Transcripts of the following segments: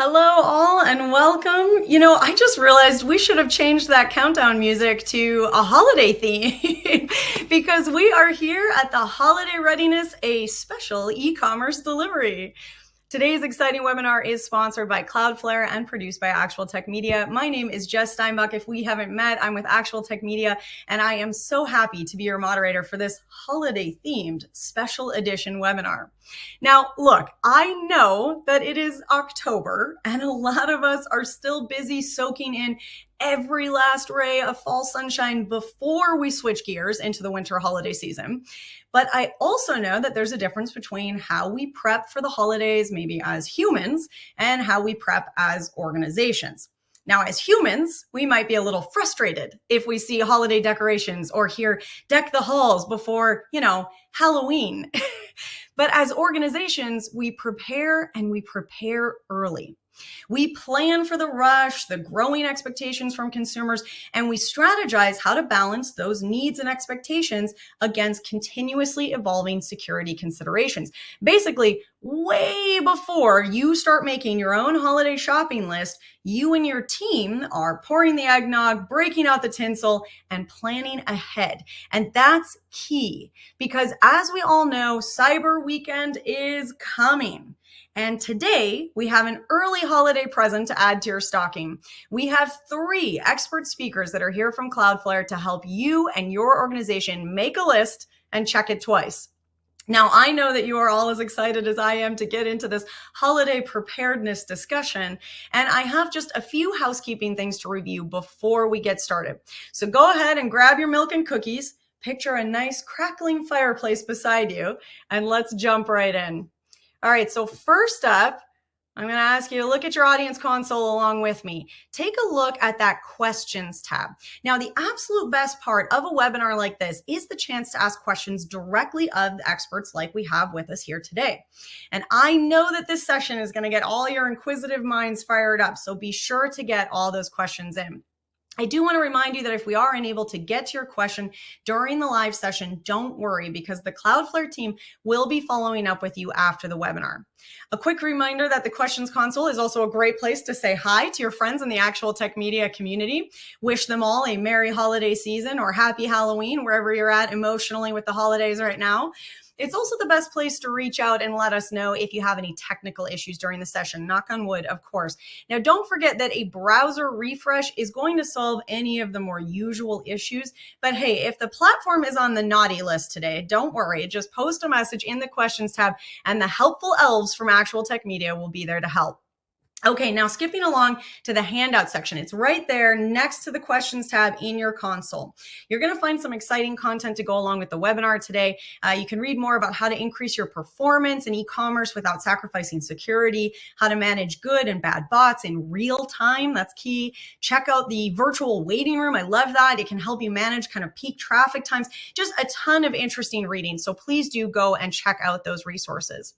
Hello, all, and welcome. I just realized we should have changed that countdown music to a holiday theme because we are here at the Holiday Readiness, a special e-commerce delivery. Today's exciting webinar is sponsored by Cloudflare and produced by Actual Tech Media. My name is Jess Steinbach. If we haven't met, I'm with Actual Tech Media, and I am so happy to be your moderator for this holiday-themed special edition webinar. Now, look, I know that it is October, and a lot of us are still busy soaking in every last ray of fall sunshine before we switch gears into the winter holiday season. But I also know that there's a difference between how we prep for the holidays, maybe as humans, and how we prep as organizations. Now, as humans, we might be a little frustrated if we see holiday decorations or hear deck the halls before, Halloween. But as organizations, we prepare and we prepare early. We plan for the rush, the growing expectations from consumers, and we strategize how to balance those needs and expectations against continuously evolving security considerations. Basically, way before you start making your own holiday shopping list, you and your team are pouring the eggnog, breaking out the tinsel, and planning ahead. And that's key because, as we all know, Cyber Weekend is coming. And today, we have an early holiday present to add to your stocking. We have 3 expert speakers that are here from Cloudflare to help you and your organization make a list and check it twice. Now, I know that you are all as excited as I am to get into this holiday preparedness discussion, and I have just a few housekeeping things to review before we get started. So go ahead and grab your milk and cookies, picture a nice crackling fireplace beside you, and let's jump right in. All right, so first up, I'm going to ask you to look at your audience console along with me. Take a look at that questions tab. Now, the absolute best part of a webinar like this is the chance to ask questions directly of the experts like we have with us here today. And I know that this session is going to get all your inquisitive minds fired up, so be sure to get all those questions in. I do want to remind you that if we are unable to get to your question during the live session, don't worry because the Cloudflare team will be following up with you after the webinar. A quick reminder that the questions console is also a great place to say hi to your friends in the Actual Tech Media community. Wish them all a merry holiday season or happy Halloween, wherever you're at emotionally with the holidays right now. It's also the best place to reach out and let us know if you have any technical issues during the session. Knock on wood, of course. Now, don't forget that a browser refresh is going to solve any of the more usual issues. But hey, if the platform is on the naughty list today, don't worry. Just post a message in the questions tab and the helpful elves from Actual Tech Media will be there to help. Okay, now skipping along to the handout section. It's right there next to the questions tab in your console. You're going to find some exciting content to go along with the webinar today. You can read more about how to increase your performance in e-commerce without sacrificing security, how to manage good and bad bots in real time. That's key. Check out the virtual waiting room. I love that. It can help you manage kind of peak traffic times. Just a ton of interesting reading. So please do go and check out those resources.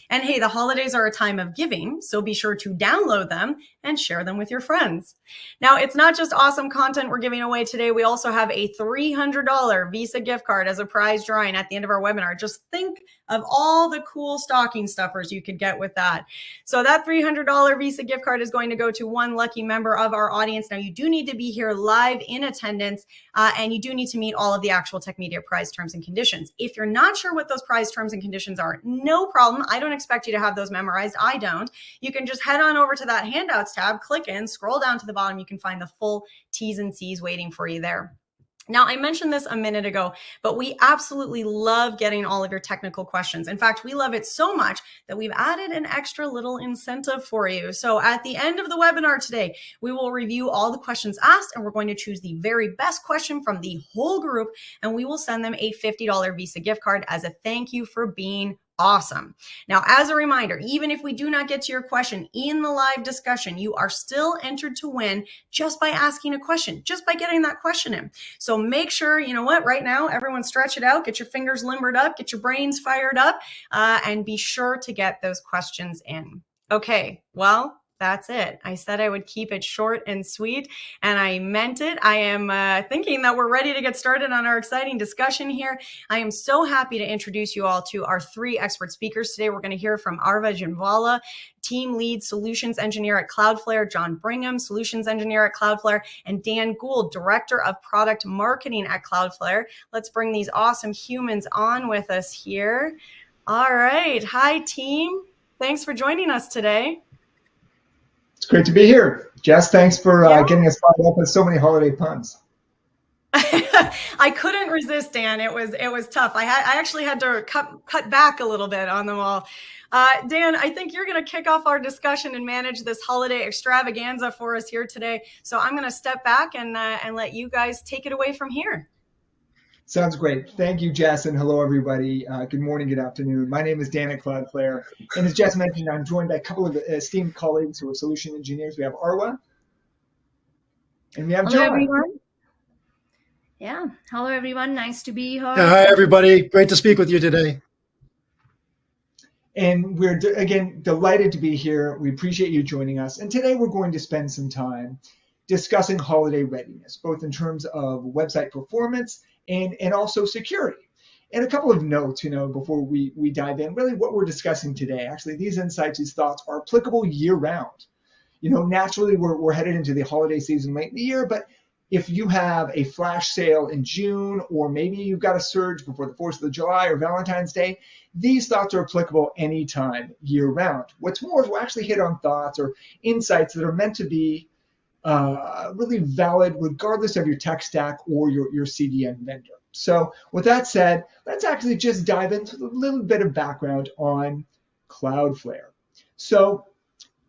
And hey, the holidays are a time of giving, so be sure to download them and share them with your friends. Now, it's not just awesome content we're giving away today. We also have a $300 Visa gift card as a prize drawing at the end of our webinar. Just think of all the cool stocking stuffers you could get with that. So that $300 Visa gift card is going to go to one lucky member of our audience. Now, you do need to be here live in attendance, and you do need to meet all of the Actual Tech Media prize terms and conditions. If you're not sure what those prize terms and conditions are, no problem. I don't expect you to have those memorized. I don't. You can just head on over to that handouts tab, click in, scroll down to the bottom. You can find the full T's and C's waiting for you there. Now, I mentioned this a minute ago, but we absolutely love getting all of your technical questions. In fact, we love it so much that we've added an extra little incentive for you. So at the end of the webinar today, we will review all the questions asked, and we're going to choose the very best question from the whole group, and we will send them a $50 Visa gift card as a thank you for being awesome. Now, as a reminder, even if we do not get to your question in the live discussion, you are still entered to win just by asking a question, just by getting that question in. So make sure, right now, everyone stretch it out, get your fingers limbered up, get your brains fired up, and be sure to get those questions in. Okay, well, that's it. I said I would keep it short and sweet, and I meant it. I am thinking that we're ready to get started on our exciting discussion here. I am so happy to introduce you all to our 3 expert speakers today. We're going to hear from Arva Janvala, team lead solutions engineer at Cloudflare, John Brigham, solutions engineer at Cloudflare, and Dan Gould, director of product marketing at Cloudflare. Let's bring these awesome humans on with us here. All right. Hi, team. Thanks for joining us today. It's great to be here. Jess, thanks for getting us fired up with so many holiday puns. I couldn't resist, Dan. It was tough. I actually had to cut back a little bit on them all. Dan, I think you're going to kick off our discussion and manage this holiday extravaganza for us here today. So I'm going to step back and let you guys take it away from here. Sounds great. Thank you, Jess, and hello, everybody. Good morning, good afternoon. My name is Dan at Cloudflare, and as Jess mentioned, I'm joined by a couple of esteemed colleagues who are solution engineers. We have Arwa, and we have John. Hello, everyone. Yeah. Hello, everyone. Nice to be here. Hi, everybody. Great to speak with you today. And we're, again, delighted to be here. We appreciate you joining us. And today we're going to spend some time discussing holiday readiness, both in terms of website performance and also security. And a couple of notes, before we dive in, really what we're discussing today. Actually, these insights, these thoughts are applicable year round. Naturally, we're headed into the holiday season late in the year, but if you have a flash sale in June, or maybe you've got a surge before the 4th of July or Valentine's Day, these thoughts are applicable anytime, year round. What's more is we'll actually hit on thoughts or insights that are meant to be really valid regardless of your tech stack or your CDN vendor. So with that said, let's actually just dive into a little bit of background on Cloudflare. So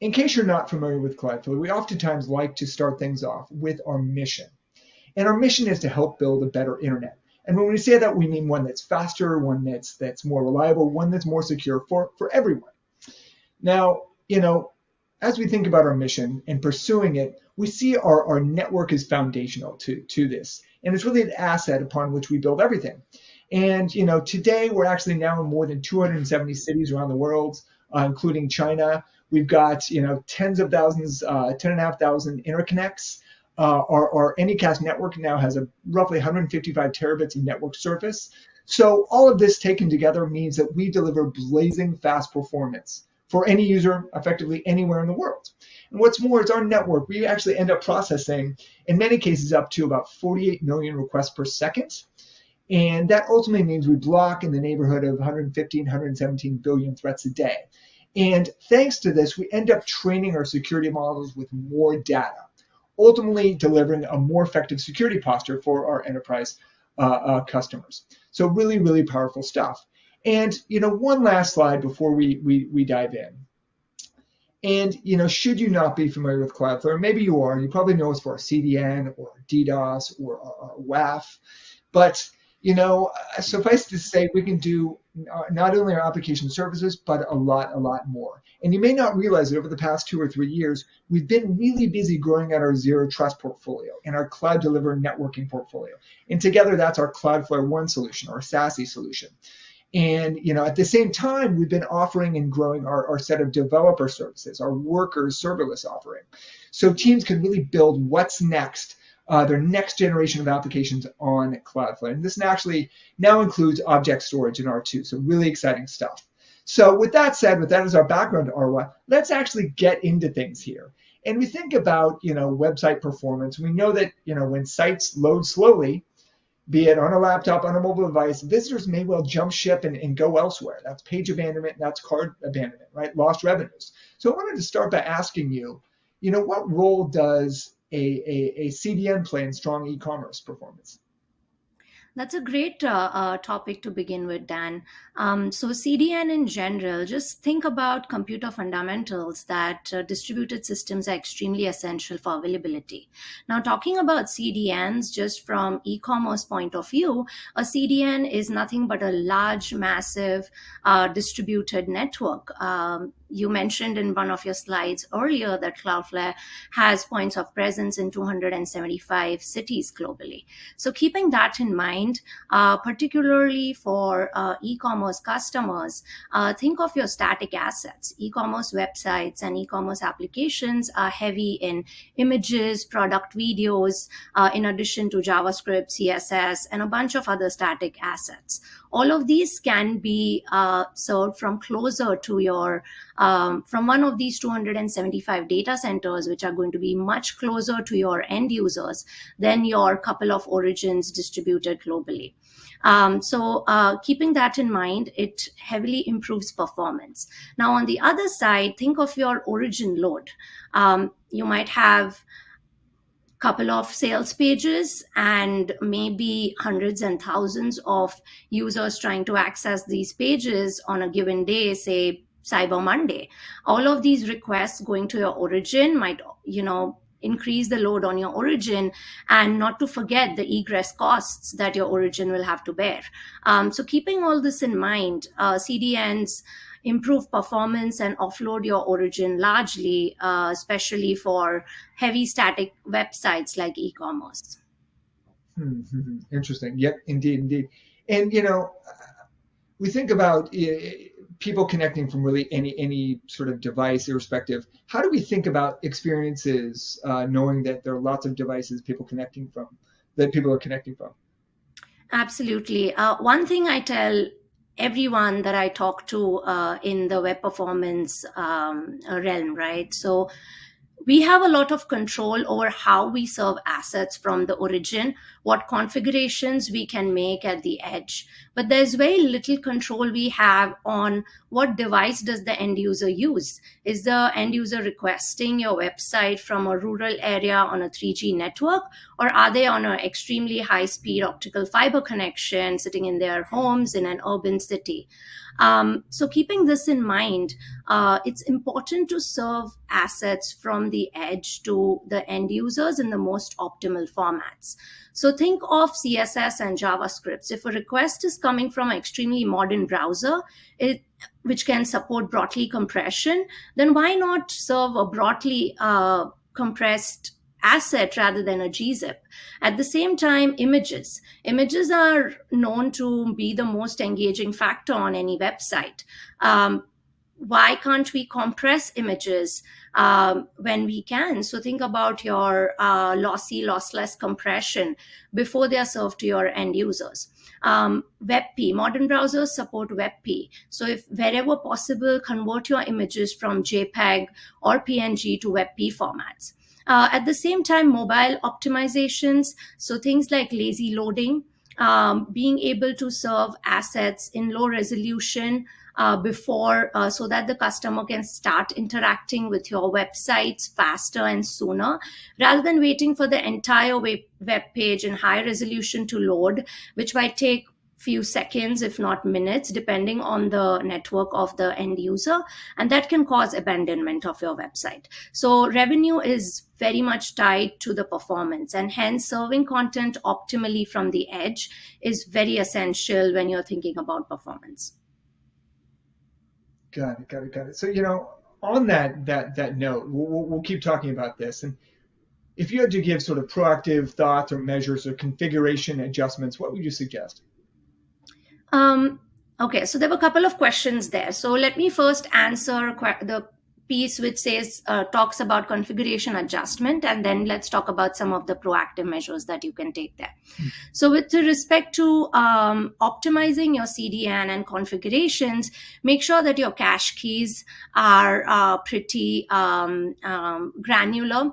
in case you're not familiar with Cloudflare, we oftentimes like to start things off with our mission. And our mission is to help build a better internet. And when we say that, we mean one that's faster, one that's more reliable, one that's more secure for everyone. Now, as we think about our mission and pursuing it, we see our network is foundational to this. And it's really an asset upon which we build everything. And, today we're actually now in more than 270 cities around the world, including China. We've got, tens of thousands, 10,500 interconnects. Our Anycast network now has a roughly 155 terabits of network surface. So all of this taken together means that we deliver blazing fast performance for any user effectively anywhere in the world. And what's more, it's our network. We actually end up processing, in many cases, up to about 48 million requests per second. And that ultimately means we block in the neighborhood of 115, 117 billion threats a day. And thanks to this, we end up training our security models with more data, ultimately delivering a more effective security posture for our enterprise customers. So really, really powerful stuff. And one last slide before we dive in. And should you not be familiar with Cloudflare, maybe you are. You probably know us for our CDN or DDoS or our WAF. But suffice to say, we can do not only our application services, but a lot more. And you may not realize that over the past 2 or 3 years, we've been really busy growing out our Zero Trust portfolio and our cloud delivered networking portfolio. And together, that's our Cloudflare One solution, our SASE solution. And at the same time, we've been offering and growing our set of developer services, our workers serverless offering. So teams can really build what's next, their next generation of applications on Cloudflare. And this actually now includes object storage in R2, so really exciting stuff. So with that said, with that as our background, Arwa, let's actually get into things here. And we think about, website performance. We know that, when sites load slowly, be it on a laptop, on a mobile device, visitors may well jump ship and go elsewhere. That's page abandonment, that's cart abandonment, right? Lost revenues. So I wanted to start by asking you, what role does a CDN play in strong e-commerce performance? That's a great topic to begin with, Dan. So CDN in general, just think about computer fundamentals that distributed systems are extremely essential for availability. Now, talking about CDNs, just from e-commerce point of view, a CDN is nothing but a large, massive distributed network. You mentioned in one of your slides earlier that Cloudflare has points of presence in 275 cities globally. So keeping that in mind, particularly for e-commerce customers, think of your static assets. E-commerce websites and e-commerce applications are heavy in images, product videos, in addition to JavaScript, CSS, and a bunch of other static assets. All of these can be served from closer to your from one of these 275 data centers, which are going to be much closer to your end users than your couple of origins distributed globally. So keeping that in mind, it heavily improves performance. Now, on the other side, think of your origin load. You might have couple of sales pages and maybe hundreds and thousands of users trying to access these pages on a given day, say Cyber Monday. All of these requests going to your origin might, increase the load on your origin, and not to forget the egress costs that your origin will have to bear. So keeping all this in mind, CDNs improve performance and offload your origin largely, especially for heavy static websites like e-commerce. Interesting. Yep, indeed. And, we think about people connecting from really any sort of device, irrespective. How do we think about experiences knowing that there are lots of devices people are connecting from? Absolutely. One thing I tell everyone that I talk to in the web performance realm, right? So we have a lot of control over how we serve assets from the origin, what configurations we can make at the edge. But there's very little control we have on what device does the end user use. Is the end user requesting your website from a rural area on a 3G network, or are they on an extremely high-speed optical fiber connection sitting in their homes in an urban city? So keeping this in mind, it's important to serve assets from the edge to the end users in the most optimal formats. So think of CSS and JavaScript. If a request is coming from an extremely modern browser, which can support Brotli compression, then why not serve a Brotli compressed asset rather than a gzip? At the same time, images are known to be the most engaging factor on any website. Why can't we compress images when we can? So think about your lossless compression before they are served to your end users. WebP, modern browsers support WebP. So if wherever possible, convert your images from JPEG or PNG to WebP formats. At the same time, mobile optimizations, so things like lazy loading, being able to serve assets in low resolution before, so that the customer can start interacting with your websites faster and sooner, rather than waiting for the entire web page in high resolution to load, which might take few seconds, if not minutes, depending on the network of the end user, and that can cause abandonment of your website. So revenue is very much tied to the performance, and hence serving content optimally from the edge is very essential when you're thinking about performance. Got it. So, on that note, we'll keep talking about this. And if you had to give sort of proactive thoughts or measures or configuration adjustments, what would you suggest? Okay, so there were a couple of questions there. So let me first answer the piece which says talks about configuration adjustment, and then let's talk about some of the proactive measures that you can take there. So with respect to optimizing your CDN and configurations, make sure that your cache keys are pretty granular,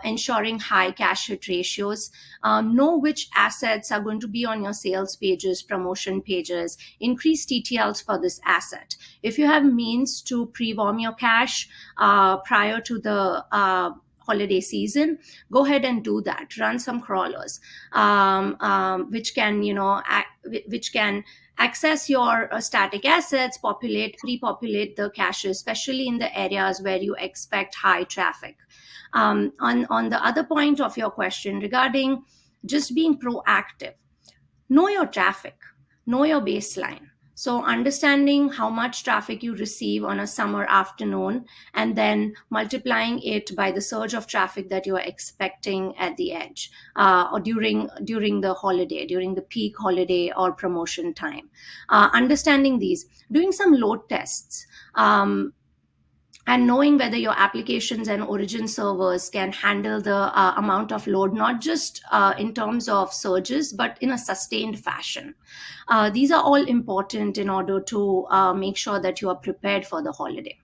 ensuring high cache hit ratios. Know which assets are going to be on your sales pages, promotion pages, increase TTLs for this asset. If you have means to pre-warm your cache prior to the holiday season, go ahead and do that. Run some crawlers, which can access your static assets, pre-populate the caches, especially in the areas where you expect high traffic. On the other point of your question regarding just being proactive, know your traffic, know your baseline. So understanding how much traffic you receive on a summer afternoon, and then multiplying it by the surge of traffic that you are expecting at the edge or during the holiday, during the peak holiday or promotion time. Understanding these, doing some load tests, and knowing whether your applications and origin servers can handle the amount of load, not just in terms of surges, but in a sustained fashion. These are all important in order to make sure that you are prepared for the holiday.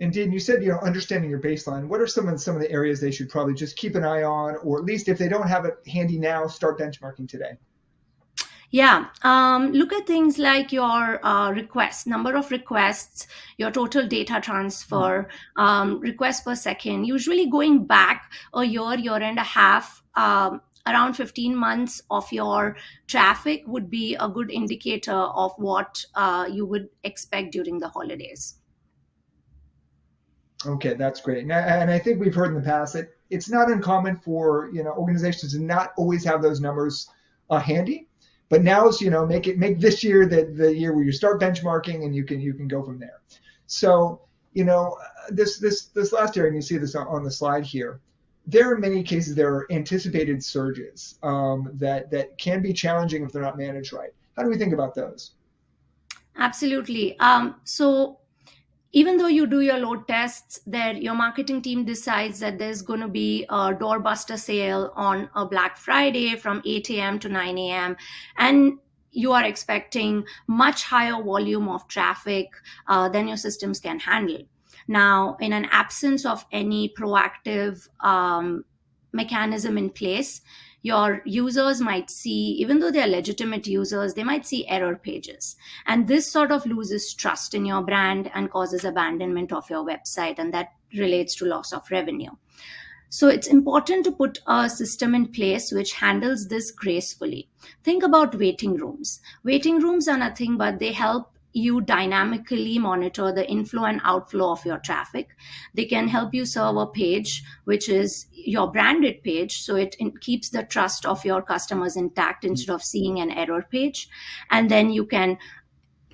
Indeed, and you said, understanding your baseline. What are some of the areas they should probably just keep an eye on, or at least if they don't have it handy now, start benchmarking today? Yeah, look at things like your requests, number of requests, your total data transfer, requests per second. Usually going back a year and a half, around 15 months of your traffic would be a good indicator of what you would expect during the holidays. Okay, that's great. And I think we've heard in the past that it's not uncommon for organizations to not always have those numbers handy. But now is make this year the year where you start benchmarking and you can go from there. So this last area, and you see this on the slide here. There are many cases there are anticipated surges that can be challenging if they're not managed right. How do we think about those? Absolutely. So even though you do your load tests, that your marketing team decides that there's going to be a doorbuster sale on a Black Friday from 8 a.m. to 9 a.m. and you are expecting much higher volume of traffic than your systems can handle. Now, in an absence of any proactive mechanism in place, your users might see, even though they're legitimate users, they might see error pages. And this sort of loses trust in your brand and causes abandonment of your website, and that relates to loss of revenue. So it's important to put a system in place which handles this gracefully. Think about waiting rooms. Waiting rooms are nothing but they help you dynamically monitor the inflow and outflow of your traffic. They can help you serve a page, which is your branded page, so it keeps the trust of your customers intact instead of seeing an error page. And then you can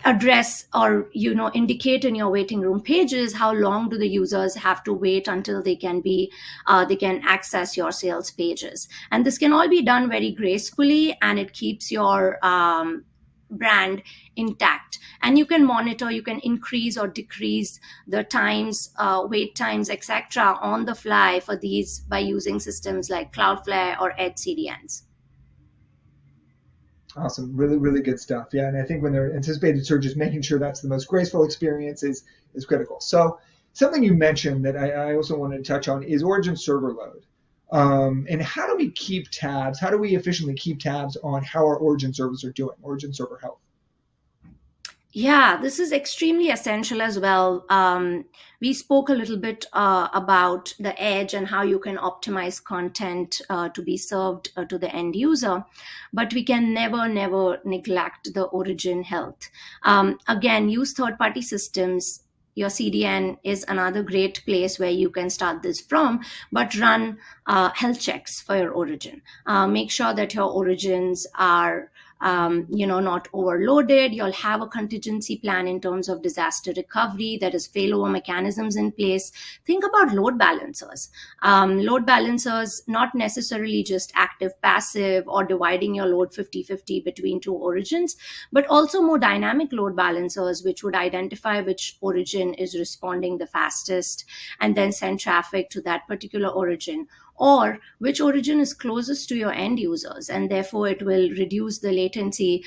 address or indicate in your waiting room pages how long do the users have to wait until they can access your sales pages. And this can all be done very gracefully, and it keeps your brand intact. And you can monitor, you can increase or decrease the times, wait times, etc. on the fly for these by using systems like Cloudflare or Edge CDNs. Awesome. Really, really good stuff. Yeah. And I think when there are anticipated surges, making sure that's the most graceful experience is critical. So something you mentioned that I also wanted to touch on is origin server load. And how do we keep tabs? How do we efficiently keep tabs on how our origin servers are doing, origin server health? Yeah, this is extremely essential as well. We spoke a little bit about the edge and how you can optimize content to be served to the end user, but we can never neglect the origin health. Again, use third-party systems. Your CDN is another great place where you can start this from, but run health checks for your origin. Make sure that your origins are not overloaded. You'll have a contingency plan in terms of disaster recovery. There is failover mechanisms in place. Think about load balancers. Load balancers, not necessarily just active, passive, or dividing your load 50-50 between two origins, but also more dynamic load balancers, which would identify which origin is responding the fastest and then send traffic to that particular origin, or which origin is closest to your end users, and therefore it will reduce the latency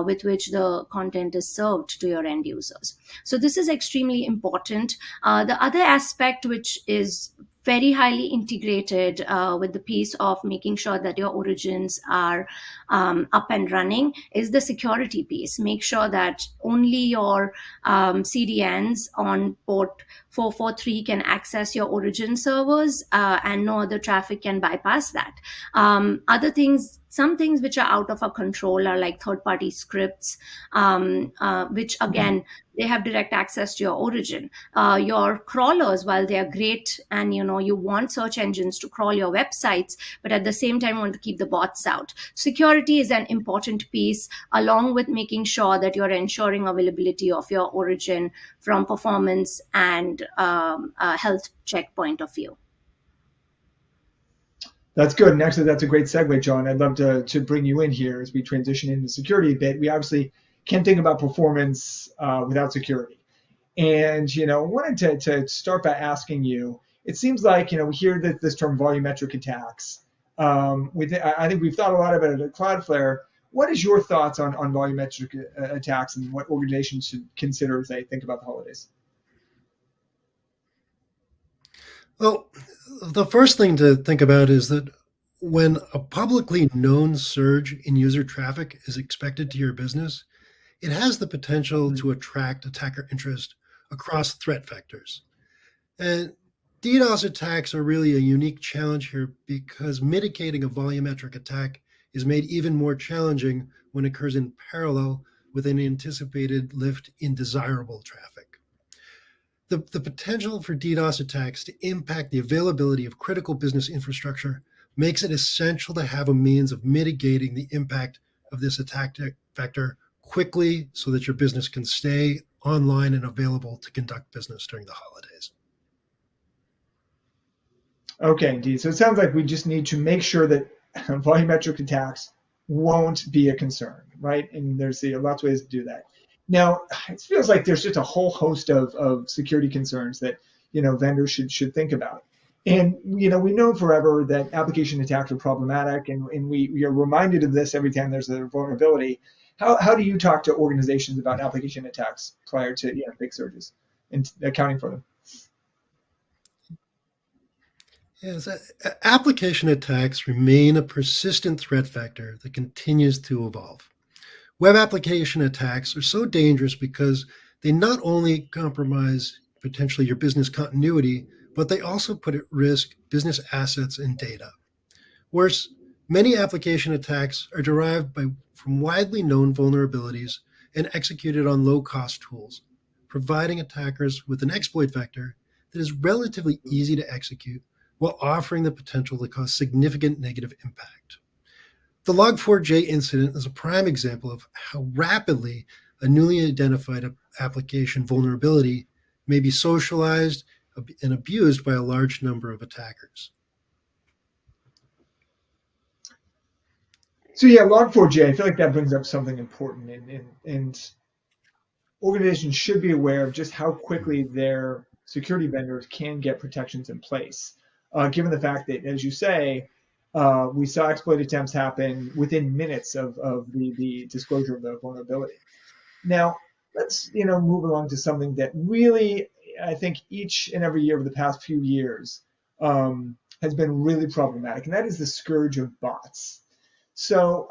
with which the content is served to your end users. So this is extremely important. The other aspect, which is very highly integrated with the piece of making sure that your origins are up and running, is the security piece. Make sure that only your CDNs on port 443 can access your origin servers and no other traffic can bypass that. Other things, some things which are out of our control are like third-party scripts, which again, they have direct access to your origin. Your crawlers, while they are great and you want search engines to crawl your websites, but at the same time want to keep the bots out. Security is an important piece, along with making sure that you're ensuring availability of your origin from performance and a health check point of view. That's good. And actually, that's a great segue, John. I'd love to bring you in here as we transition into security a bit. We obviously can't think about performance without security. And, wanted to start by asking you, it seems like, we hear this term volumetric attacks. I think we've thought a lot about it at Cloudflare. What is your thoughts on volumetric attacks and what organizations should consider as they think about the holidays? Well, the first thing to think about is that when a publicly known surge in user traffic is expected to your business, it has the potential to attract attacker interest across threat vectors. And DDoS attacks are really a unique challenge here because mitigating a volumetric attack is made even more challenging when it occurs in parallel with an anticipated lift in desirable traffic. The potential for DDoS attacks to impact the availability of critical business infrastructure makes it essential to have a means of mitigating the impact of this attack vector quickly so that your business can stay online and available to conduct business during the holidays. Okay, indeed. So it sounds like we just need to make sure that volumetric attacks won't be a concern, right? And there's lots of ways to do that. Now, it feels like there's just a whole host of security concerns that vendors should think about. And we know forever that application attacks are problematic, and we are reminded of this every time there's a vulnerability. How do you talk to organizations about application attacks prior to big surges and accounting for them? Yes, application attacks remain a persistent threat vector that continues to evolve. Web application attacks are so dangerous because they not only compromise potentially your business continuity, but they also put at risk business assets and data. Worse, many application attacks are derived from widely known vulnerabilities and executed on low-cost tools, providing attackers with an exploit vector that is relatively easy to execute while offering the potential to cause significant negative impact. The Log4j incident is a prime example of how rapidly a newly identified application vulnerability may be socialized and abused by a large number of attackers. So yeah, Log4j, I feel like that brings up something important, and organizations should be aware of just how quickly their security vendors can get protections in place. Given the fact that, as you say, we saw exploit attempts happen within minutes of the disclosure of the vulnerability. Now, let's move along to something that really, I think, each and every year over the past few years has been really problematic, and that is the scourge of bots. So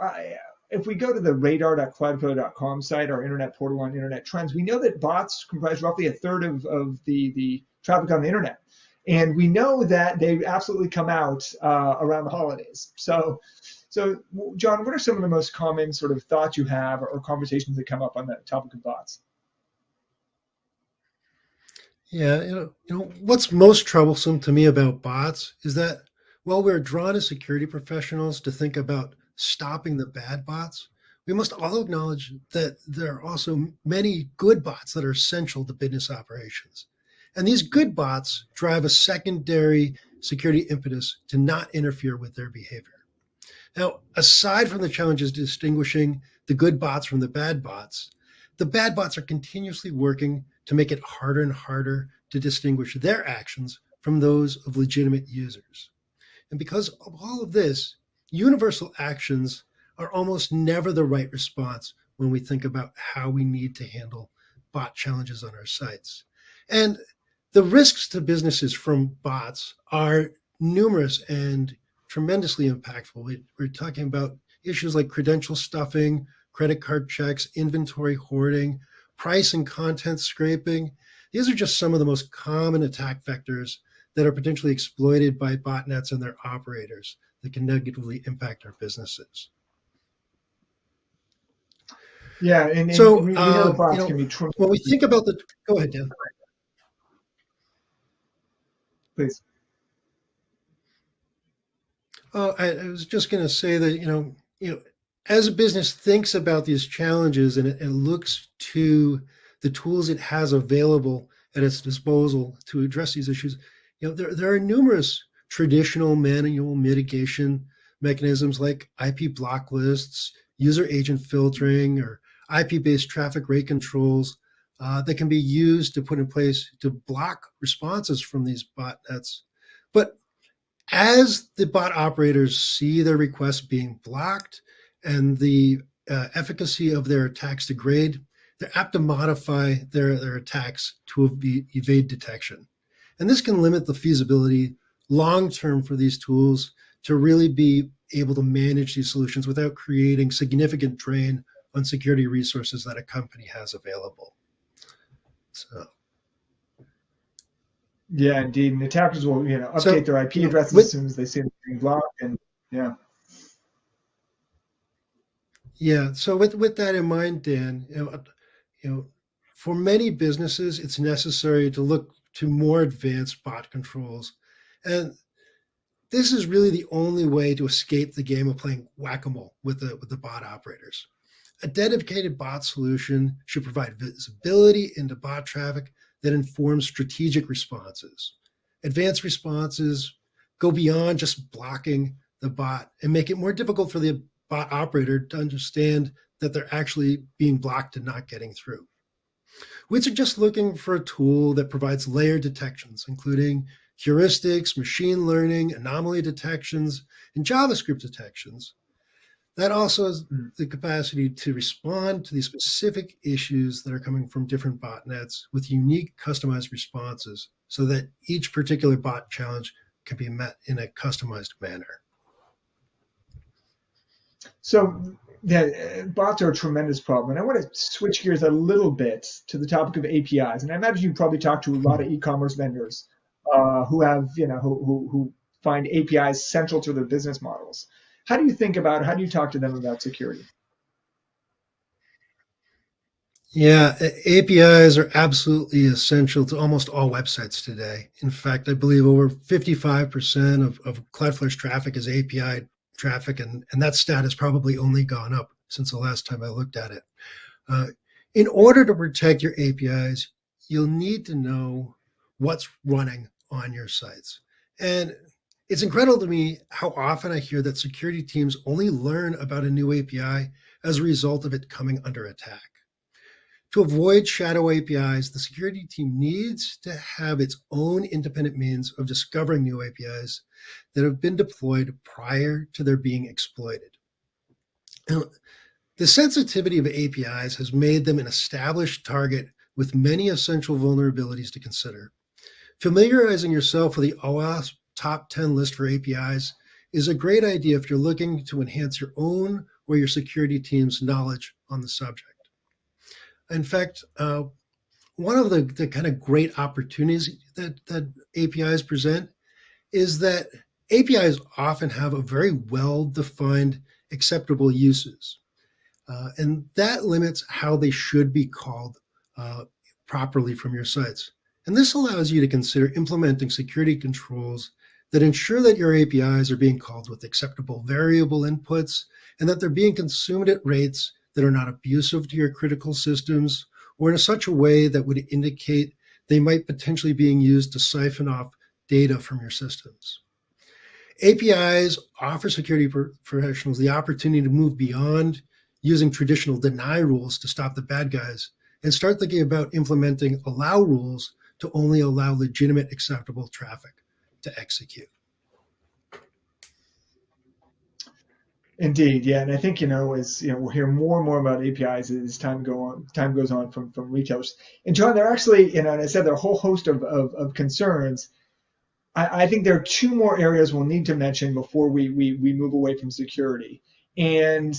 if we go to the radar.cloudflare.com site, our internet portal on internet trends, we know that bots comprise roughly a third of the traffic on the internet. And we know that they absolutely come out around the holidays. So, John, what are some of the most common sort of thoughts you have or conversations that come up on the topic of bots? Yeah, what's most troublesome to me about bots is that while we're drawn as security professionals to think about stopping the bad bots, we must all acknowledge that there are also many good bots that are essential to business operations. And these good bots drive a secondary security impetus to not interfere with their behavior. Now, aside from the challenges distinguishing the good bots from the bad bots are continuously working to make it harder and harder to distinguish their actions from those of legitimate users. And because of all of this, universal actions are almost never the right response when we think about how we need to handle bot challenges on our sites. And the risks to businesses from bots are numerous and tremendously impactful. We're talking about issues like credential stuffing, credit card checks, inventory hoarding, price and content scraping. These are just some of the most common attack vectors that are potentially exploited by botnets and their operators that can negatively impact our businesses. Yeah, and so we know bots can be true. When we think about go ahead, Dan. Please. I was just going to say that as a business thinks about these challenges and it looks to the tools it has available at its disposal to address these issues, there are numerous traditional manual mitigation mechanisms like IP block lists, user agent filtering, or IP-based traffic rate controls that can be used to put in place to block responses from these botnets. But as the bot operators see their requests being blocked and the efficacy of their attacks degrade, they're apt to modify their attacks to evade detection. And this can limit the feasibility long-term for these tools to really be able to manage these solutions without creating significant drain on security resources that a company has available. So. Yeah, indeed. And attackers will, update their IP addresses as soon as they see them being blocked. And yeah. Yeah. So with that in mind, Dan, for many businesses, it's necessary to look to more advanced bot controls, and this is really the only way to escape the game of playing whack-a-mole with the bot operators. A dedicated bot solution should provide visibility into bot traffic that informs strategic responses. Advanced responses go beyond just blocking the bot and make it more difficult for the bot operator to understand that they're actually being blocked and not getting through. We're just looking for a tool that provides layered detections, including heuristics, machine learning, anomaly detections, and JavaScript detections. That also has the capacity to respond to these specific issues that are coming from different botnets with unique customized responses so that each particular bot challenge can be met in a customized manner. So bots are a tremendous problem. And I want to switch gears a little bit to the topic of APIs. And I imagine you probably talk to a lot of e-commerce vendors who have, who find APIs central to their business models. How do you talk to them about security? Yeah, APIs are absolutely essential to almost all websites today. In fact, I believe over 55% of Cloudflare's traffic is API traffic, and that stat has probably only gone up since the last time I looked at it. In order to protect your APIs, you'll need to know what's running on your sites. And it's incredible to me how often I hear that security teams only learn about a new API as a result of it coming under attack. To avoid shadow APIs, the security team needs to have its own independent means of discovering new APIs that have been deployed prior to their being exploited. Now, the sensitivity of APIs has made them an established target with many essential vulnerabilities to consider. Familiarizing yourself with the OWASP top 10 list for APIs is a great idea if you're looking to enhance your own or your security team's knowledge on the subject. In fact, one of the kind of great opportunities that APIs present is that APIs often have a very well-defined acceptable uses. And that limits how they should be called properly from your sites. And this allows you to consider implementing security controls that ensure that your APIs are being called with acceptable variable inputs and that they're being consumed at rates that are not abusive to your critical systems or in such a way that would indicate they might potentially being used to siphon off data from your systems. APIs offer security professionals the opportunity to move beyond using traditional deny rules to stop the bad guys and start thinking about implementing allow rules to only allow legitimate acceptable traffic to execute. Indeed, yeah, and I think as we'll hear more and more about APIs as time goes on from retailers. And John, they're actually, and I said there are a whole host of concerns. I think there are two more areas we'll need to mention before we move away from security. And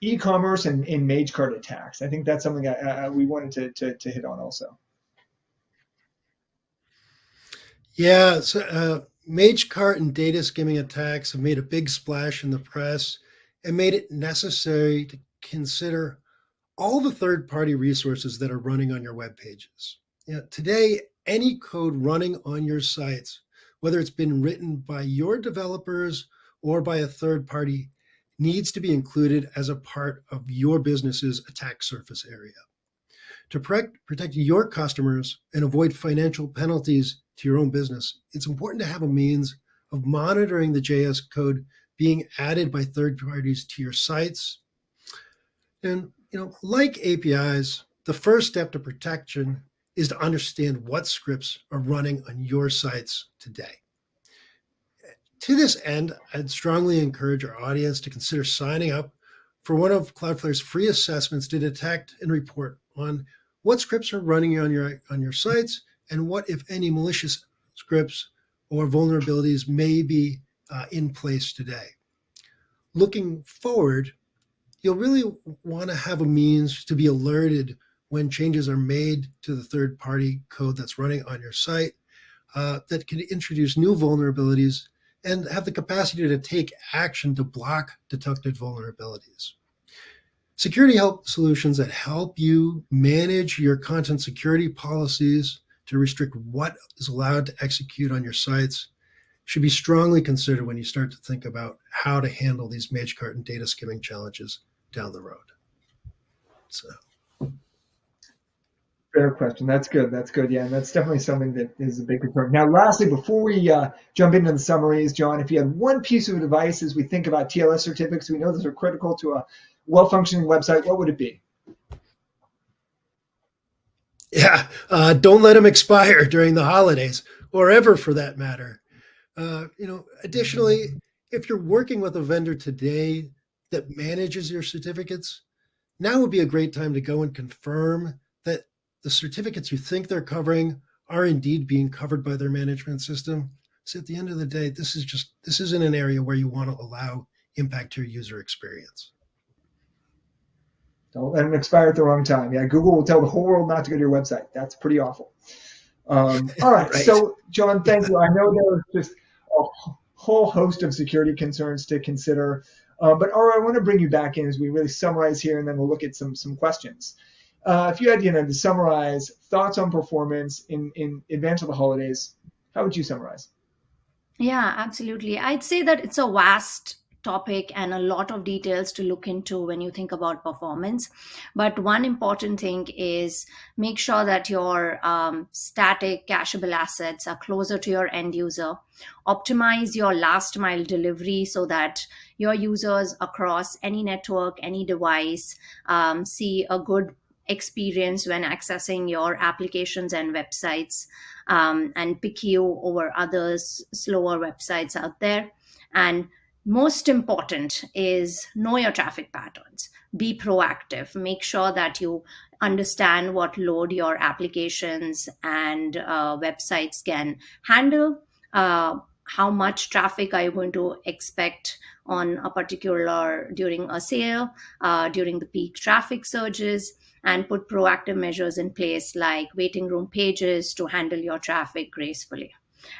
e-commerce and Mage card attacks. I think that's something we wanted to hit on also. Yeah, so Mage cart and data skimming attacks have made a big splash in the press and made it necessary to consider all the third-party resources that are running on your web pages. Today, any code running on your sites, whether it's been written by your developers or by a third party, needs to be included as a part of your business's attack surface area. To protect your customers and avoid financial penalties to your own business, it's important to have a means of monitoring the JS code being added by third parties to your sites. And like APIs, the first step to protection is to understand what scripts are running on your sites today. To this end, I'd strongly encourage our audience to consider signing up for one of Cloudflare's free assessments to detect and report on what scripts are running on your sites and what, if any, malicious scripts or vulnerabilities may be in place today. Looking forward, you'll really want to have a means to be alerted when changes are made to the third-party code that's running on your site that can introduce new vulnerabilities and have the capacity to take action to block detected vulnerabilities. Security help solutions that help you manage your content security policies to restrict what is allowed to execute on your sites should be strongly considered when you start to think about how to handle these Mage cart and data skimming challenges down the road. So. Fair question. That's good. That's good. Yeah, and that's definitely something that is a big concern. Now, lastly, before we jump into the summaries, John, if you had one piece of advice as we think about TLS certificates, we know those are critical to a well-functioning website, what would it be? Yeah, don't let them expire during the holidays or ever for that matter. Additionally, if you're working with a vendor today that manages your certificates, now would be a great time to go and confirm that the certificates you think they're covering are indeed being covered by their management system. So at the end of the day, this isn't an area where you want to allow impact to your user experience. Don't let them expire at the wrong time. Yeah, Google will tell the whole world not to go to your website. That's pretty awful. All right. Right. So, John, thank you. I know there's just a whole host of security concerns to consider. But Ara, I want to bring you back in as we really summarize here, and then we'll look at some questions. If you had to summarize thoughts on performance in advance of the holidays, how would you summarize? Yeah, absolutely. I'd say that it's a vast topic and a lot of details to look into when you think about performance. But one important thing is make sure that your static cacheable assets are closer to your end user. Optimize your last mile delivery so that your users across any network, any device see a good experience when accessing your applications and websites, and pick you over others slower websites out there. And most important is know your traffic patterns. Be proactive. Make sure that you understand what load your applications and websites can handle. How much traffic are you going to expect on a particular during a sale, during the peak traffic surges, and put proactive measures in place like waiting room pages to handle your traffic gracefully.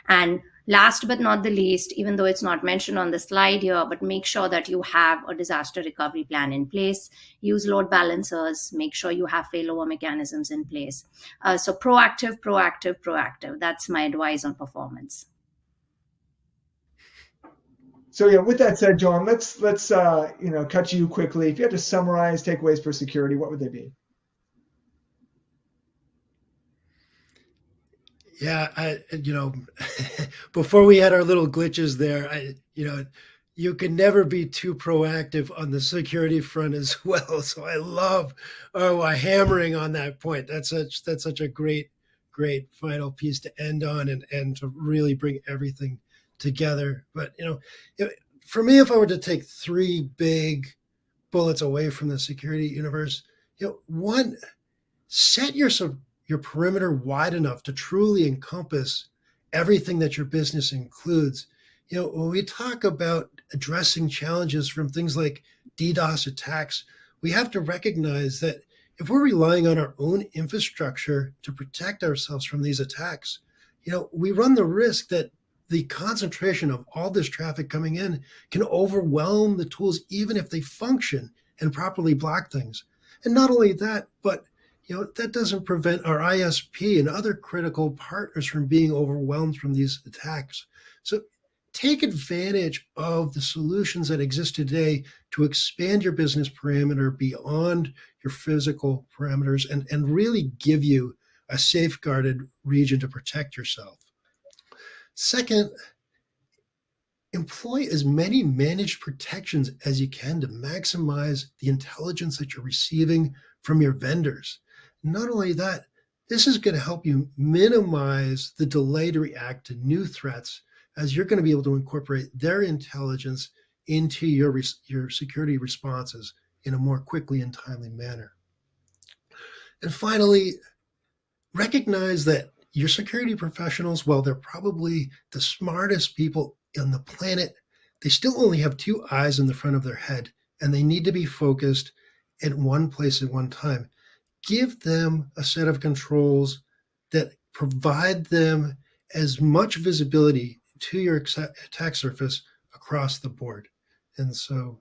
And last but not the least, even though it's not mentioned on the slide here, but make sure that you have a disaster recovery plan in place. Use load balancers. Make sure you have failover mechanisms in place. So proactive, proactive, proactive. That's my advice on performance. So yeah, with that said, John, let's cut you quickly. If you had to summarize takeaways for security, what would they be? Yeah, before we had our little glitches there, you can never be too proactive on the security front as well. So I love hammering on that point. That's such a great final piece to end on and to really bring everything together. But for me, if I were to take three big bullets away from the security universe, one, set your perimeter wide enough to truly encompass everything that your business includes. When we talk about addressing challenges from things like DDoS attacks, we have to recognize that if we're relying on our own infrastructure to protect ourselves from these attacks, we run the risk that the concentration of all this traffic coming in can overwhelm the tools, even if they function and properly block things. And not only that, but that doesn't prevent our ISP and other critical partners from being overwhelmed from these attacks. So take advantage of the solutions that exist today to expand your business parameter beyond your physical parameters and really give you a safeguarded region to protect yourself. Second, employ as many managed protections as you can to maximize the intelligence that you're receiving from your vendors. Not only that, this is going to help you minimize the delay to react to new threats, as you're going to be able to incorporate their intelligence into your security responses in a more quickly and timely manner. And finally, recognize that your security professionals, while they're probably the smartest people on the planet, they still only have two eyes in the front of their head, and they need to be focused at one place at one time. Give them a set of controls that provide them as much visibility to your attack surface across the board. And so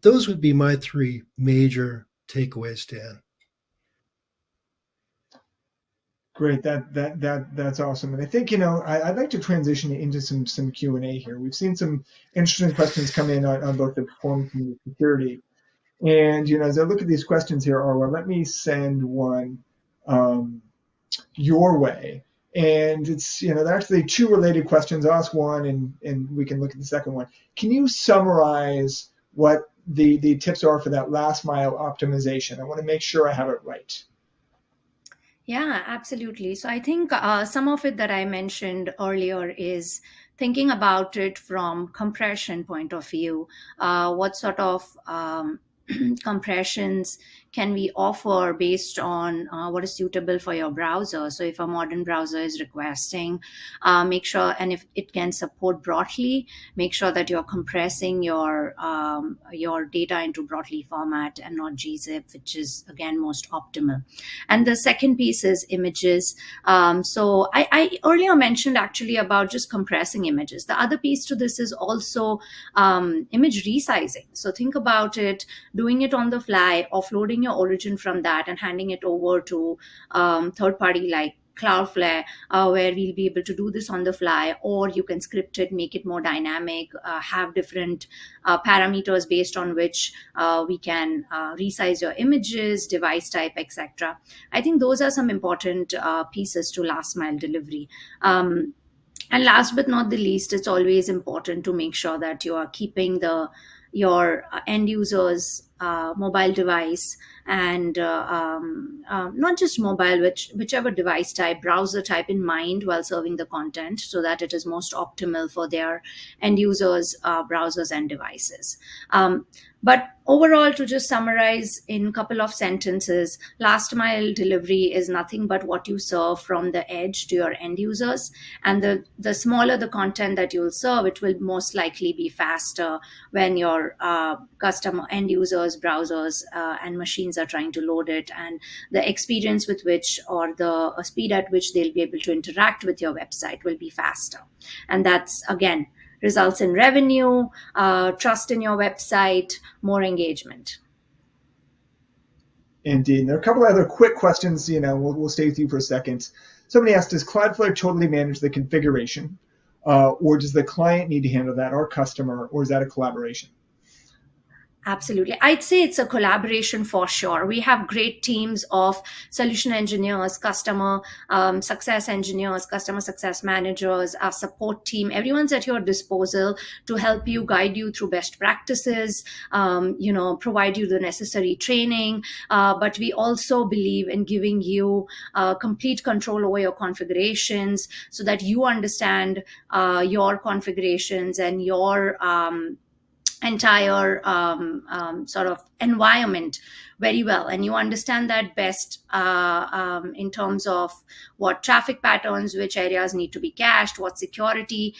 those would be my three major takeaways, Dan. Great, that's awesome. And I think, I'd like to transition into some Q&A here. We've seen some interesting questions come in on both the performance and the security. And, as I look at these questions here, Arwa, let me send one your way. And it's, there are actually two related questions. I'll ask one and we can look at the second one. Can you summarize what the tips are for that last mile optimization? I want to make sure I have it right. Yeah, absolutely. So I think some of it that I mentioned earlier is thinking about it from compression point of view. What sort of compressions can we offer based on what is suitable for your browser? So if a modern browser is requesting, make sure, and if it can support Broadly, make sure that you're compressing your data into Broadly format and not gzip, which is again most optimal. And the second piece is images. So I earlier mentioned actually about just compressing images. The other piece to this is also image resizing. So think about it, doing it on the fly, offloading your origin from that and handing it over to third party like Cloudflare, where we'll be able to do this on the fly, or you can script it, make it more dynamic, have different parameters based on which we can resize your images, device type, etc. I think those are some important pieces to last mile delivery. And last but not the least, it's always important to make sure that you are keeping your end users mobile device and not just mobile, whichever device type, browser type in mind while serving the content, so that it is most optimal for their end users, browsers and devices. But overall, to just summarize in a couple of sentences, last mile delivery is nothing but what you serve from the edge to your end users. And the smaller the content that you'll serve, it will most likely be faster when your customer end users, browsers, and machines are trying to load it. And the experience with which, or the speed at which they'll be able to interact with your website will be faster. And that's, again, results in revenue, trust in your website, more engagement. Indeed. There are a couple of other quick questions. We'll stay with you for a second. Somebody asked, does Cloudflare totally manage the configuration, or does the client need to handle that, our customer, or is that a collaboration? Absolutely. I'd say it's a collaboration for sure. We have great teams of solution engineers, customer success engineers, customer success managers, our support team. Everyone's at your disposal to help you, guide you through best practices, provide you the necessary training. But we also believe in giving you complete control over your configurations so that you understand your configurations and your entire sort of environment very well, and you understand that best in terms of what traffic patterns, which areas need to be cached, what security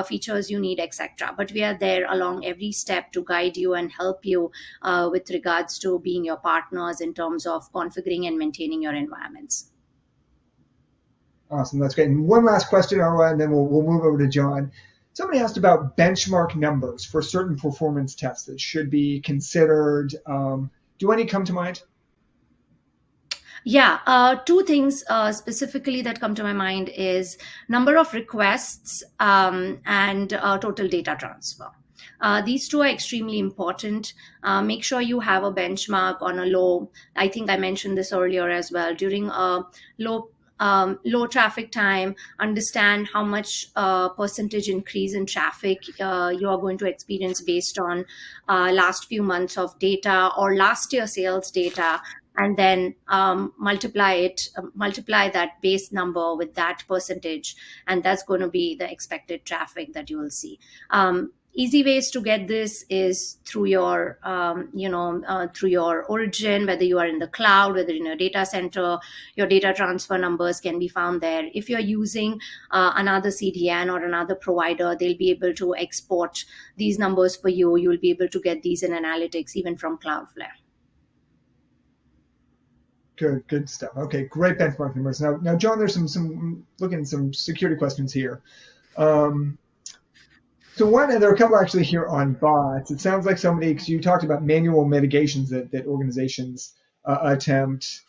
features you need, etc. But we are there along every step to guide you and help you with regards to being your partners in terms of configuring and maintaining your environments. Awesome, that's great. And one last question, Arwa, and then we'll move over to John. Somebody asked about benchmark numbers for certain performance tests that should be considered. Do any come to mind? Yeah, two things specifically that come to my mind is number of requests and total data transfer. These two are extremely important. Make sure you have a benchmark on a low. I think I mentioned this earlier as well. During a low traffic time, understand how much percentage increase in traffic you are going to experience based on last few months of data or last year sales data, and then multiply that base number with that percentage, and that's going to be the expected traffic that you will see. Easy ways to get this is through your, through your origin, whether you are in the cloud, whether in a data center, your data transfer numbers can be found there. If you're using another CDN or another provider, they'll be able to export these numbers for you. You'll be able to get these in analytics, even from Cloudflare. Good stuff. Okay, great benchmark numbers. Now, John, there's some looking at some security questions here. So there are a couple actually here on bots. It sounds like because you talked about manual mitigations that organizations attempt.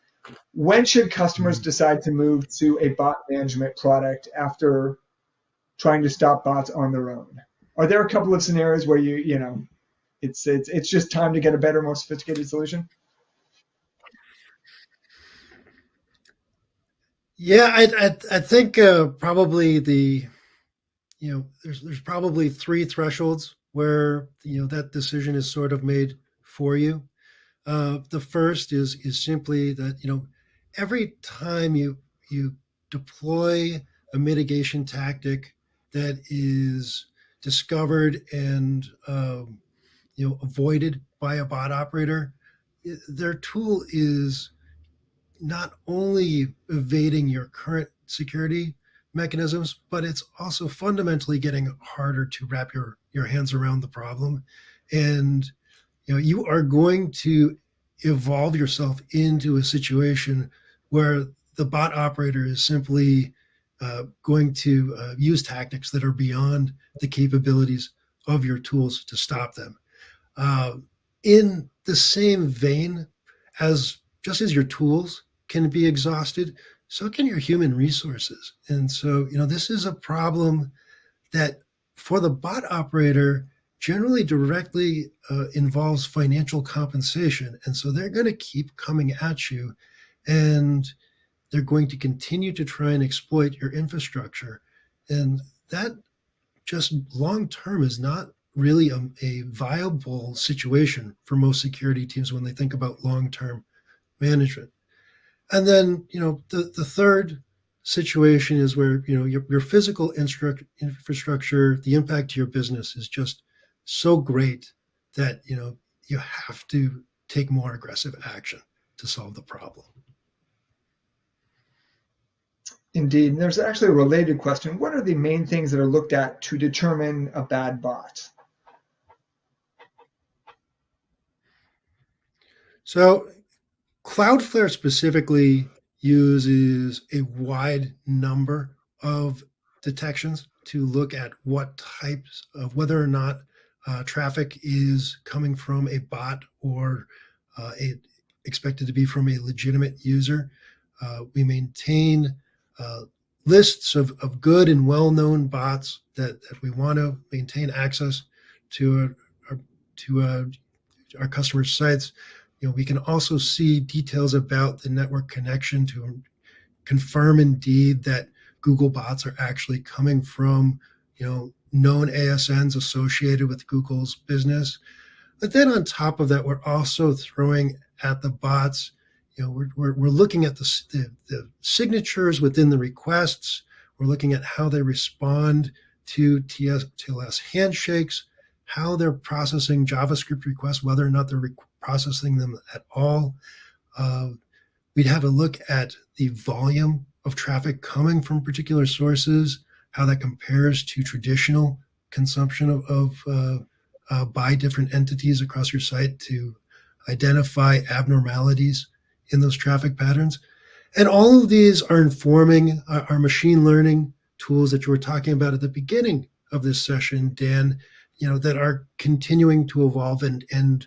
When should customers decide to move to a bot management product after trying to stop bots on their own? Are there a couple of scenarios where it's just time to get a better, more sophisticated solution? Yeah, I think probably there's probably three thresholds where that decision is sort of made for you. The first is simply that every time you deploy a mitigation tactic that is discovered and avoided by a bot operator, their tool is not only evading your current security mechanisms, but it's also fundamentally getting harder to wrap your hands around the problem. And you are going to evolve yourself into a situation where the bot operator is simply going to use tactics that are beyond the capabilities of your tools to stop them. In the same vein, just as your tools can be exhausted, so can your human resources. And so, this is a problem that for the bot operator generally directly involves financial compensation. And so they're going to keep coming at you, and they're going to continue to try and exploit your infrastructure. And that just long-term is not really a viable situation for most security teams when they think about long-term management. And then, the third situation is where, your physical infrastructure, the impact to your business is just so great that, you have to take more aggressive action to solve the problem. Indeed. And there's actually a related question. What are the main things that are looked at to determine a bad bot? So Cloudflare specifically uses a wide number of detections to look at what types of whether or not traffic is coming from a bot or expected to be from a legitimate user. We maintain lists of good and well-known bots that we want to maintain access to our customers' sites. We can also see details about the network connection to confirm indeed that Google bots are actually coming from, known ASNs associated with Google's business. But then on top of that, we're also throwing at the bots, we're looking at the signatures within the requests. We're looking at how they respond to TLS handshakes, how they're processing JavaScript requests, whether or not they're processing them at all. We'd have a look at the volume of traffic coming from particular sources, how that compares to traditional consumption by different entities across your site to identify abnormalities in those traffic patterns. And all of these are informing our machine learning tools that you were talking about at the beginning of this session, Dan, that are continuing to evolve and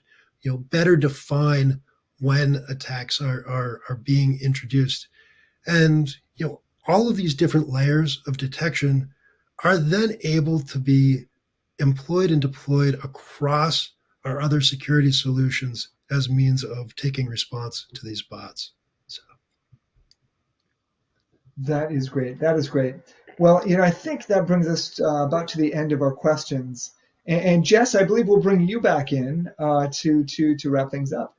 better define when attacks are being introduced. And all of these different layers of detection are then able to be employed and deployed across our other security solutions as means of taking response to these bots. So that is great. That is great. Well, I think that brings us about to the end of our questions. And Jess, I believe we'll bring you back in to wrap things up.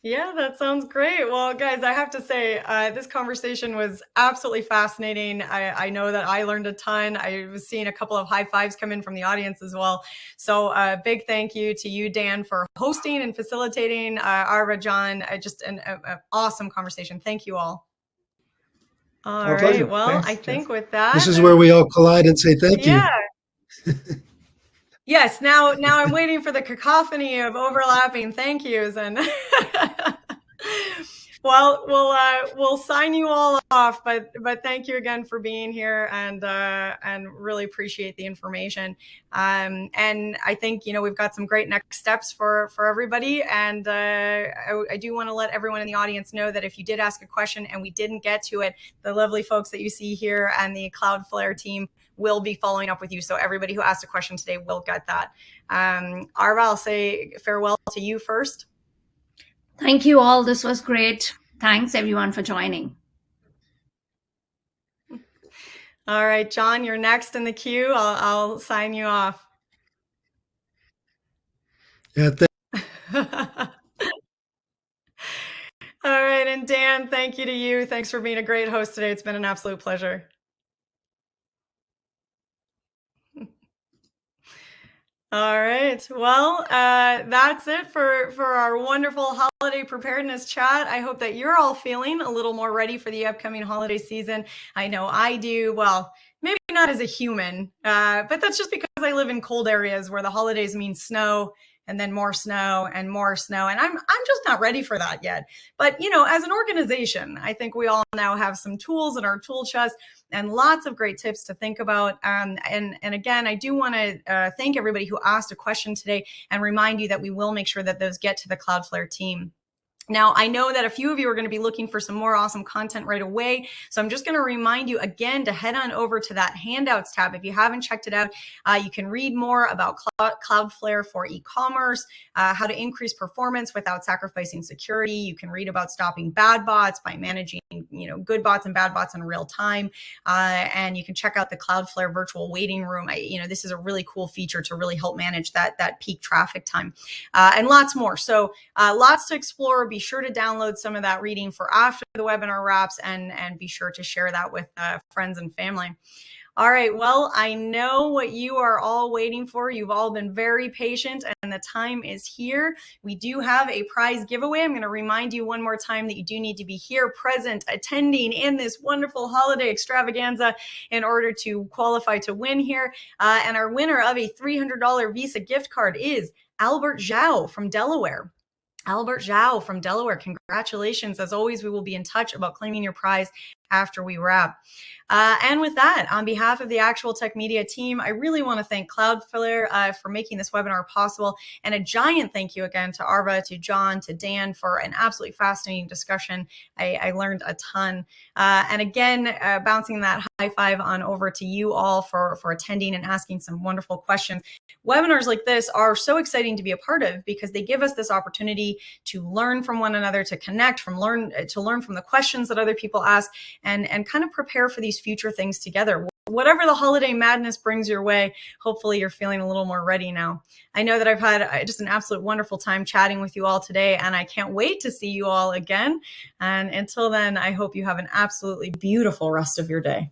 Yeah, that sounds great. Well, guys, I have to say, this conversation was absolutely fascinating. I know that I learned a ton. I was seeing a couple of high fives come in from the audience as well. So big thank you to you, Dan, for hosting and facilitating. Arva, John, just an awesome conversation. Thank you all. All Our right. pleasure. Well, Thanks, I Jess. think with that, This is where we all collide and say thank you. yeah. Yes. Now I'm waiting for the cacophony of overlapping thank yous and. Well, we'll sign you all off, but thank you again for being here and really appreciate the information. And I think we've got some great next steps for everybody. And I do want to let everyone in the audience know that if you did ask a question and we didn't get to it, the lovely folks that you see here and the Cloudflare team will be following up with you. So everybody who asked a question today will get that. Arva, I'll say farewell to you first. Thank you all. This was great. Thanks everyone for joining. All right, John, you're next in the queue. I'll sign you off. Yeah, All right, and Dan, thank you to you. Thanks for being a great host today. It's been an absolute pleasure. All right. Well, that's it for our wonderful holiday preparedness chat. I hope that you're all feeling a little more ready for the upcoming holiday season. I know I do. Well, maybe not as a human, but that's just because I live in cold areas where the holidays mean snow and then more snow and more snow. And I'm just not ready for that yet. But, as an organization, I think we all now have some tools in our tool chest and lots of great tips to think about. And again, I do want to thank everybody who asked a question today and remind you that we will make sure that those get to the Cloudflare team. Now, I know that a few of you are going to be looking for some more awesome content right away. So I'm just going to remind you again to head on over to that handouts tab. If you haven't checked it out, you can read more about Cloudflare for e-commerce, how to increase performance without sacrificing security. You can read about stopping bad bots by managing, good bots and bad bots in real time. And you can check out the Cloudflare virtual waiting room. This is a really cool feature to really help manage that peak traffic time, and lots more. So lots to explore. Be sure to download some of that reading for after the webinar wraps and be sure to share that with friends and family. All right, well, I know what you are all waiting for. You've all been very patient and the time is here. We do have a prize giveaway. I'm going to remind you one more time that you do need to be here, present, attending in this wonderful holiday extravaganza in order to qualify to win here. And our winner of a $300 Visa gift card is Albert Zhao from Delaware. Albert Zhao from Delaware, congratulations. As always, we will be in touch about claiming your prize after we wrap. And with that, on behalf of the Actual Tech Media team, I really want to thank Cloudflare for making this webinar possible. And a giant thank you again to Arva, to John, to Dan for an absolutely fascinating discussion. I learned a ton. And again, bouncing that high five on over to you all for attending and asking some wonderful questions. Webinars like this are so exciting to be a part of because they give us this opportunity to learn from one another, to connect, to learn from the questions that other people ask, and kind of prepare for these future things together. Whatever the holiday madness brings your way, hopefully you're feeling a little more ready now. I know that I've had just an absolute wonderful time chatting with you all today, and I can't wait to see you all again. And until then, I hope you have an absolutely beautiful rest of your day.